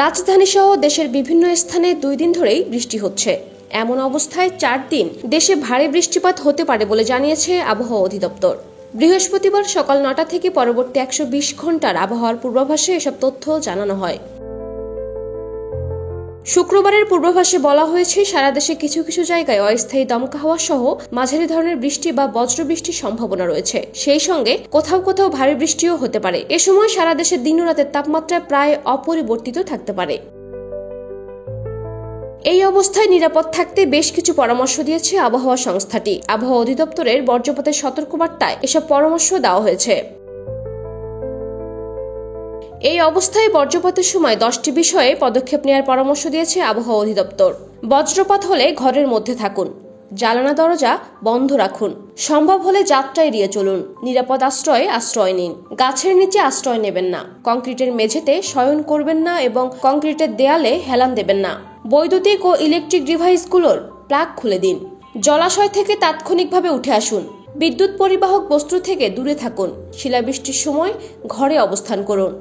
রাজধানী সহ দেশের বিভিন্ন স্থানে 2 দিন ধরেই বৃষ্টি হচ্ছে। এমন অবস্থায় 4 দিন দেশে ভারী বৃষ্টিপাত হতে পারে বলে জানিয়েছে আবহাওয়া অধিদপ্তর। বৃহস্পতিবার সকাল 9টা থেকে পরবর্তী 120 ঘন্টার আবহাওয়ার পূর্বাভাসে এসব তথ্য জানানো হয়। শুক্রবারের পূর্বাভাসে বলা হয়েছে, সারা দেশে কিছু কিছু জায়গায় অস্থায়ী দমকা হাওয়া সহ মাঝারি ধরনের বৃষ্টি বা বজ্রবৃষ্টির সম্ভাবনা রয়েছে। সেই সঙ্গে কোথাও কোথাও ভারী বৃষ্টিও হতে পারে। এ সময় সারা দেশে দিন ও রাতের তাপমাত্রা প্রায় অপরিবর্তিত থাকতে পারে। এই অবস্থায় নিরাপদ থাকতে বেশ কিছু পরামর্শ দিয়েছে আবহাওয়া সংস্থাটি। আবহাওয়া অধিদপ্তরের বজ্রপাতের সতর্কবার্তায় এসব পরামর্শ দেওয়া হয়েছে। এই অবস্থায় বজ্রপাতের সময় 10টি বিষয়ে পদক্ষেপ নেওয়ার পরামর্শ দিয়েছে আবহাওয়া অধিদপ্তর। বজ্রপাত হলে ঘরের মধ্যে থাকুন, জানালা দরজা বন্ধ রাখুন, সম্ভব হলে যাত্রা এড়িয়ে চলুন, নিরাপদ আশ্রয় নিন, গাছের নিচে আশ্রয় নেবেন না, কংক্রিটের মেঝেতে শয়ন করবেন না এবং কংক্রিটের দেয়ালে হেলান দেবেন না। বৈদ্যুতিক ও ইলেকট্রিক ডিভাইসগুলোর প্লাগ খুলে দিন। জলাশয় থেকে তাৎক্ষণিকভাবে উঠে আসুন। বিদ্যুৎ পরিবাহক বস্তু থেকে দূরে থাকুন। শিলাবৃষ্টির সময় ঘরে অবস্থান করুন।